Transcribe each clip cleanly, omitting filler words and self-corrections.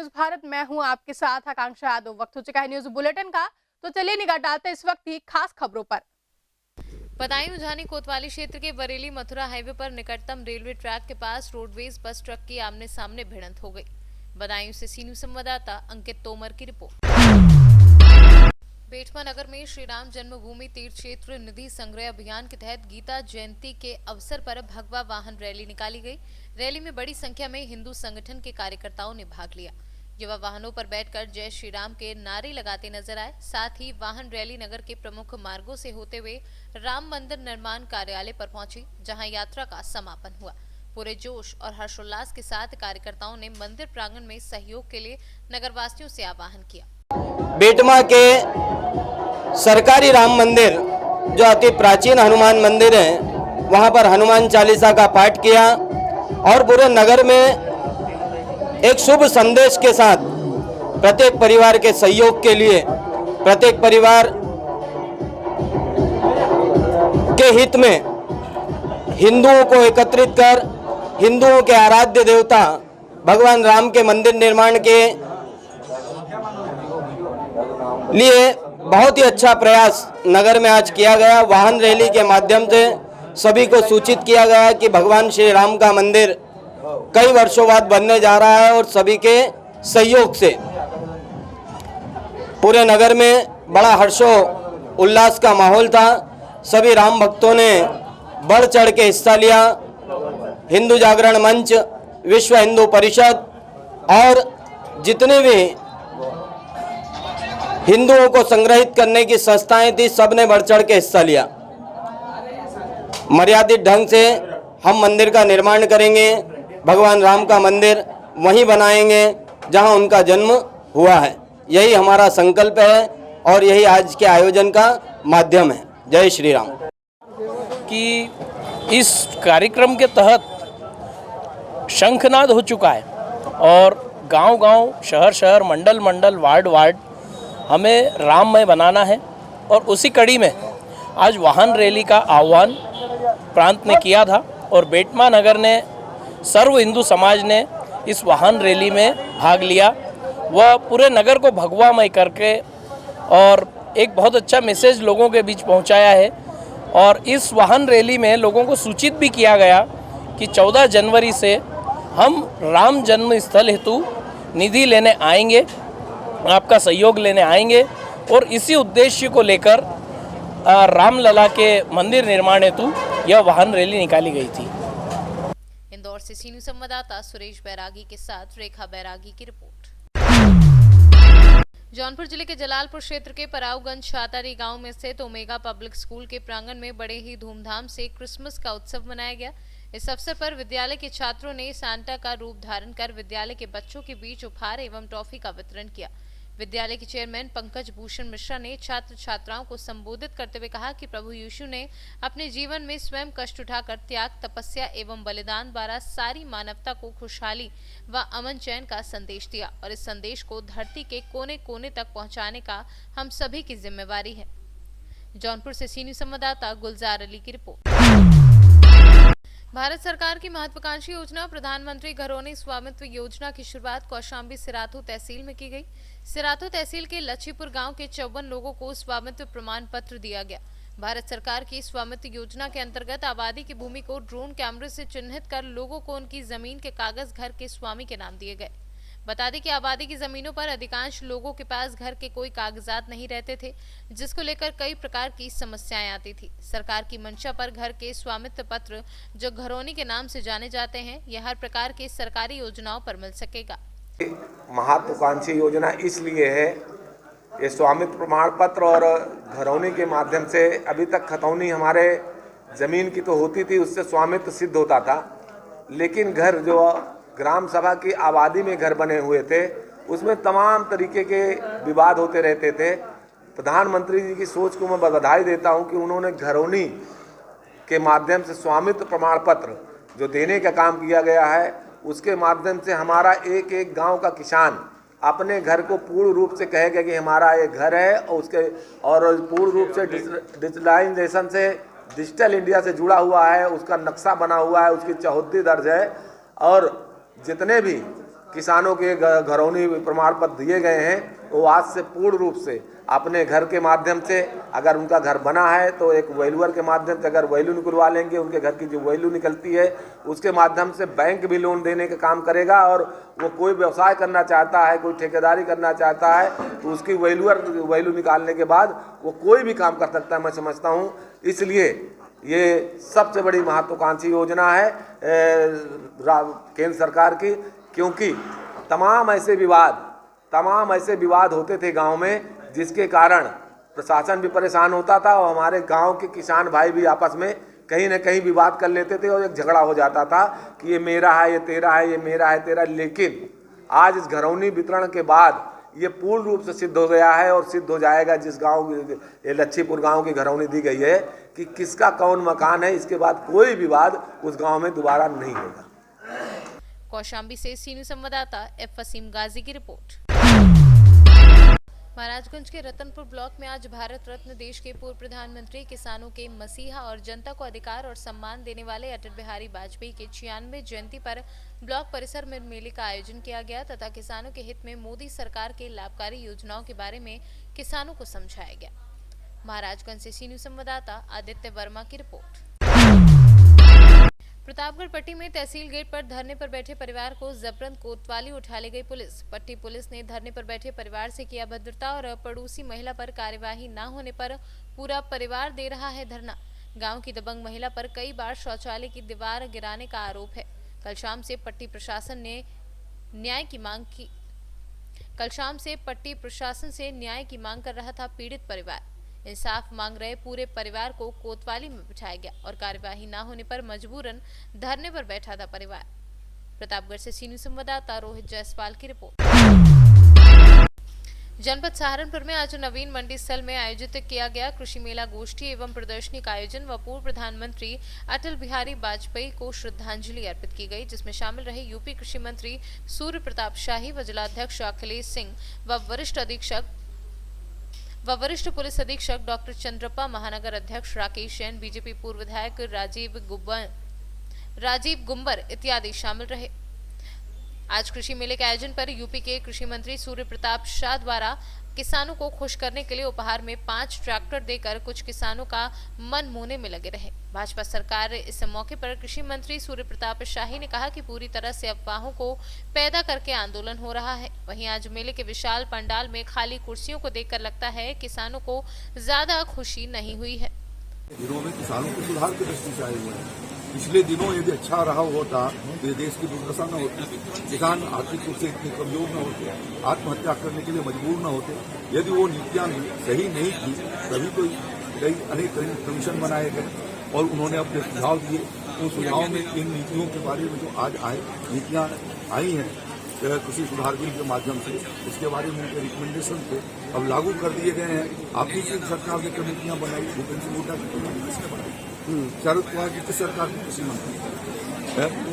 News Bharat, मैं हूं आपके साथ आकांक्षा यादव। वक्त हो चुका है न्यूज बुलेटिन का, तो चलिए निगाह डालते हैं इस वक्त की खास खबरों पर। बदायूं झानी कोतवाली क्षेत्र के बरेली मथुरा हाईवे पर निकटतम रेलवे ट्रैक के पास रोडवेज बस ट्रक की आमने सामने भिड़ंत हो गई। बदायूं से सी न्यूज संवाददाता अंकित तोमर की रिपोर्ट। बेटमा नगर में श्री राम जन्मभूमि तीर्थ क्षेत्र निधि संग्रह अभियान के तहत गीता जयंती के अवसर पर भगवा वाहन रैली निकाली गई। रैली में बड़ी संख्या में हिंदू संगठन के कार्यकर्ताओं ने भाग लिया। युवा वाहनों पर बैठकर जय श्री राम के नारे लगाते नजर आए। साथ ही वाहन रैली नगर के प्रमुख मार्गों से होते हुए राम मंदिर निर्माण कार्यालय पर पहुंची, जहां यात्रा का समापन हुआ। पूरे जोश और हर्षोल्लास के साथ कार्यकर्ताओं ने मंदिर प्रांगण में सहयोग के लिए नगरवासियों से आह्वान किया। बेटमा के सरकारी राम मंदिर, जो अति प्राचीन हनुमान मंदिर है, वहां पर हनुमान चालीसा का पाठ किया और पूरे नगर में एक शुभ संदेश के साथ प्रत्येक परिवार के सहयोग के लिए, प्रत्येक परिवार के हित में हिंदुओं को एकत्रित कर हिंदुओं के आराध्य देवता भगवान राम के मंदिर निर्माण के लिए बहुत ही अच्छा प्रयास नगर में आज किया गया। वाहन रैली के माध्यम से सभी को सूचित किया गया कि भगवान श्री राम का मंदिर कई वर्षों बाद बनने जा रहा है और सभी के सहयोग से पूरे नगर में बड़ा हर्षो उल्लास का माहौल था। सभी राम भक्तों ने बढ़ चढ़ के हिस्सा लिया। हिंदू जागरण मंच, विश्व हिंदू परिषद और जितने भी हिंदुओं को संग्रहित करने की संस्थाएं थी, सब ने बढ़ चढ़ के हिस्सा लिया। मर्यादित ढंग से हम मंदिर का निर्माण करेंगे, भगवान राम का मंदिर वहीं बनाएंगे जहां उनका जन्म हुआ है। यही हमारा संकल्प है और यही आज के आयोजन का माध्यम है। जय श्री राम। कि इस कार्यक्रम के तहत शंखनाद हो चुका है और गांव-गांव, शहर-शहर, मंडल-मंडल, वार्ड-वार्ड हमें राममय बनाना है। और उसी कड़ी में आज वाहन रैली का आह्वान प्रांत ने किया था और बेटमा नगर ने, सर्व हिंदू समाज ने इस वाहन रैली में भाग लिया। वह पूरे नगर को भगवामय करके और एक बहुत अच्छा मैसेज लोगों के बीच पहुंचाया है। और इस वाहन रैली में लोगों को सूचित भी किया गया कि 14 जनवरी से हम राम जन्म स्थल हेतु निधि लेने आएंगे, आपका सहयोग लेने आएंगे और इसी उद्देश्य को लेकर रामलला के मंदिर निर्माण हेतु यह वाहन रैली निकाली गई थी। इंदौर से सी न्यूज संवाददाता सुरेश बैरागी के साथ रेखा बैरागी की रिपोर्ट। जौनपुर जिले के जलालपुर क्षेत्र के परावगंज छातारी गांव में स्थित ओमेगा पब्लिक स्कूल के प्रांगण में बड़े ही धूमधाम से क्रिसमस का उत्सव मनाया गया। इस अवसर पर विद्यालय के छात्रों ने सांता का रूप धारण कर विद्यालय के बच्चों के बीच उपहार एवं टॉफी का वितरण किया। विद्यालय के चेयरमैन पंकज भूषण मिश्रा ने छात्र छात्राओं को संबोधित करते हुए कहा कि प्रभु यीशु ने अपने जीवन में स्वयं कष्ट उठाकर त्याग, तपस्या एवं बलिदान द्वारा सारी मानवता को खुशहाली व अमन चैन का संदेश दिया और इस संदेश को धरती के कोने कोने तक पहुंचाने का हम सभी की जिम्मेवारी है। जौनपुर से सी न्यूज संवाददाता गुलजार अली की रिपोर्ट। भारत सरकार की महत्वाकांक्षी योजना प्रधानमंत्री घरौनी स्वामित्व योजना की शुरुआत कौशाम्बी सिराथू तहसील में की गई। सिराथू तहसील के लच्छीपुर गांव के 54 लोगों को स्वामित्व प्रमाण पत्र दिया गया। भारत सरकार की स्वामित्व योजना के अंतर्गत आबादी की भूमि को ड्रोन कैमरे से चिन्हित कर लोगों को उनकी जमीन के कागज घर के स्वामी के नाम दिए गए। बता दें कि आबादी की जमीनों पर अधिकांश लोगों के पास घर के कोई कागजात नहीं रहते थे, जिसको लेकर कई प्रकार की समस्याएं आती थी। सरकार की मंशा पर घर के स्वामित्व पत्र, जो घरौनी के नाम से जाने जाते हैं, यह हर प्रकार की सरकारी योजनाओं पर मिल सकेगा। महत्वाकांक्षी योजना इसलिए है, ये स्वामित्व प्रमाण पत्र और घरौनी के माध्यम से अभी तक खतौनी हमारे जमीन की तो होती थी, उससे स्वामित्व सिद्ध होता था, लेकिन घर जो ग्राम सभा की आबादी में घर बने हुए थे उसमें तमाम तरीके के विवाद होते रहते थे। प्रधानमंत्री जी की सोच को मैं बधाई देता हूं कि उन्होंने घरौनी के माध्यम से स्वामित्व प्रमाण पत्र जो देने का काम किया गया है, उसके माध्यम से हमारा एक एक गांव का किसान अपने घर को पूर्ण रूप से कहेगा कि हमारा ये घर है और पूर्ण रूप से डिजिटलाइजेशन से, डिजिटल इंडिया से जुड़ा हुआ है, उसका नक्शा बना हुआ है, उसकी चौहद्दी दर्ज है और जितने भी किसानों के घरौनी प्रमाण पत्र दिए गए हैं, वो आज से पूर्ण रूप से अपने घर के माध्यम से, अगर उनका घर बना है तो एक वैल्यूअर के माध्यम से अगर वैल्यू निकलवा लेंगे, उनके घर की जो वैल्यू निकलती है उसके माध्यम से बैंक भी लोन देने का काम करेगा। और वो कोई व्यवसाय करना चाहता है, कोई ठेकेदारी करना चाहता है तो उसकी वैल्यू निकालने के बाद वो कोई भी काम कर सकता है, मैं समझता हूँ। इसलिए ये सबसे बड़ी महत्वाकांक्षी योजना है केंद्र सरकार की, क्योंकि तमाम ऐसे विवाद होते थे गांव में, जिसके कारण प्रशासन भी परेशान होता था और हमारे गांव के किसान भाई भी आपस में कहीं न कहीं विवाद कर लेते थे और एक झगड़ा हो जाता था कि ये मेरा है, ये तेरा है, ये मेरा है, तेरा। लेकिन आज इस घरौनी वितरण के बाद ये पूर्ण रूप से सिद्ध हो गया है और सिद्ध हो जाएगा। जिस गांव ये लच्छीपुर गांव की घरौनी दी गई है कि किसका कौन मकान है, इसके बाद कोई विवाद उस गांव में दोबारा नहीं होगा। कौशाम्बी से सीनियर संवाददाता एफ वसीम गाजी की रिपोर्ट। महाराजगंज के रतनपुर ब्लॉक में आज भारत रत्न देश के पूर्व प्रधानमंत्री, किसानों के मसीहा और जनता को अधिकार और सम्मान देने वाले अटल बिहारी वाजपेयी के 96वें जयंती पर ब्लॉक परिसर में मेले का आयोजन किया गया तथा किसानों के हित में मोदी सरकार के लाभकारी योजनाओं के बारे में किसानों को समझाया गया। महाराजगंज से सीनियर संवाददाता आदित्य वर्मा की रिपोर्ट। प्रतापगढ़ पट्टी में तहसील गेट पर धरने पर बैठे परिवार को जबरन कोतवाली उठा ले गई पुलिस। पट्टी पुलिस ने धरने पर बैठे परिवार से किया भद्रता और पड़ोसी महिला पर कार्यवाही न होने पर पूरा परिवार दे रहा है धरना। गांव की दबंग महिला पर कई बार शौचालय की दीवार गिराने का आरोप है। कल शाम से पट्टी प्रशासन से न्याय की मांग कर रहा था पीड़ित परिवार। इंसाफ मांग रहे पूरे परिवार को कोतवाली में बिठाया गया और कार्यवाही न होने पर मजबूरन धरने पर बैठा था परिवार। प्रतापगढ़ से सीनियर संवाददाता रोहित जायसवाल की रिपोर्ट। जनपद सहारनपुर में आज नवीन मंडी स्थल में आयोजित किया गया कृषि मेला गोष्ठी एवं प्रदर्शनी का आयोजन व पूर्व प्रधानमंत्री अटल बिहारी वाजपेयी को श्रद्धांजलि अर्पित की गई, जिसमें शामिल रहे यूपी कृषि मंत्री सूर्य प्रताप शाही व जिलाध्यक्ष अखिलेश सिंह व वरिष्ठ पुलिस अधीक्षक डॉक्टर चंद्रप्पा, महानगर अध्यक्ष राकेश जैन, बीजेपी पूर्व विधायक राजीव गुम्बर इत्यादि शामिल रहे। आज कृषि मेले के आयोजन पर यूपी के कृषि मंत्री सूर्य प्रताप शाह द्वारा किसानों को खुश करने के लिए उपहार में 5 ट्रैक्टर देकर कुछ किसानों का मन मोहने में लगे रहे। भाजपा सरकार इस मौके पर कृषि मंत्री सूर्य प्रताप शाही ने कहा कि पूरी तरह से अफवाहों को पैदा करके आंदोलन हो रहा है। वहीं आज मेले के विशाल पंडाल में खाली कुर्सियों को देखकर लगता है किसानों को ज्यादा खुशी नहीं हुई है। दिनों में किसानों को सुधार की दृष्टि से आए हुए हैं। पिछले दिनों यदि अच्छा रहा होता तो ये देश की दुर्दशा न होती, किसान आर्थिक रूप से इतने कमजोर न होते, आत्महत्या करने के लिए मजबूर न होते। यदि वो नीतियां सही नहीं थी तभी तो अनेक कमीशन बनाए गए और उन्होंने अपने सुझाव दिए। उन सुझावों में इन नीतियों के बारे में जो आज नीतियां आई हैं कृषि सुधार बिल के माध्यम से, इसके बारे में उनके रिकमेंडेशन थे अब लागू कर दिए गए हैं। आपकी सरकार ने कमेटियां बनाई, भूपेंद्र सिंह हुड्डा की कमेटी किसने बनाई? शरद पवार की किस सरकार की कृषि मंत्री?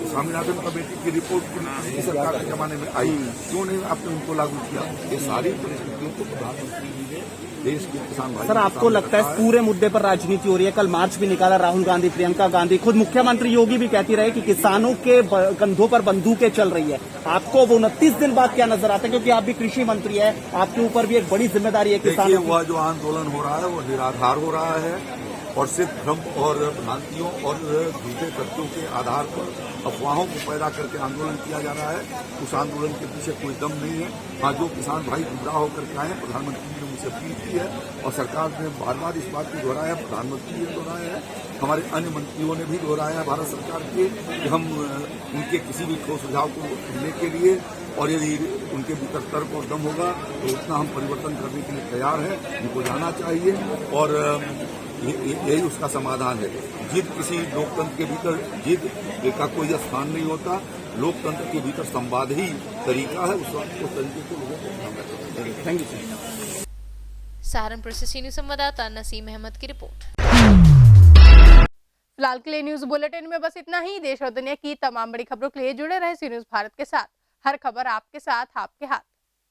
स्वामीनाथन कमेटी की रिपोर्ट किस सरकार के जमाने में आई? क्यों नहीं आपने उनको लागू किया? ये सारी परिस्थितियों को प्रधानमंत्री जी ने देश के किसान भाई। सर, आपको लगता है इस पूरे मुद्दे पर राजनीति हो रही है? कल मार्च भी निकाला राहुल गांधी, प्रियंका गांधी, खुद मुख्यमंत्री योगी भी कहती रहे कि किसानों के कंधों पर बंदूकें चल रही है। आपको वो 29 दिन बाद क्या नजर आता है? क्योंकि आप भी कृषि मंत्री है, आपके ऊपर भी एक बड़ी जिम्मेदारी है किसानों की। वह जो आंदोलन हो रहा है वो निराधार हो रहा है और सिर्फ भ्रम और भ्रांतियों और झूठे तथ्यों के आधार पर अफवाहों को पैदा करके आंदोलन किया जा रहा है। उस आंदोलन के पीछे कोई दम नहीं है। हाँ, जो किसान भाई गुमराह होकर के आए हैं, प्रधानमंत्री ने उनसे अपील की है और सरकार ने बार बार इस बात को दोहराया है, प्रधानमंत्री ने दोहराया है, हमारे अन्य मंत्रियों ने भी दोहराया है भारत सरकार के कि हम उनके किसी भी ठोस सुझाव को सुनने के लिए और यदि उनके भीतर तर्क और दम होगा तो उतना हम परिवर्तन करने के लिए तैयार हैं। उनको जाना चाहिए और यही उसका समाधान है। जिद किसी लोकतंत्र के भीतर जिद का कोई स्थान नहीं होता। लोकतंत्र के भीतर संवाद ही तरीका है, उस तरीके को लोगों को ध्यान रखना चाहिए। Thank you sir. सहारनपुर से सीनियर संवाददाता नसीम अहमद की रिपोर्ट। फिलहाल के लिए न्यूज बुलेटिन में बस इतना ही। देश और दुनिया की तमाम बड़ी खबरों के लिए जुड़े रहे सी न्यूज भारत के साथ। हर खबर आपके साथ, आपके हाथ।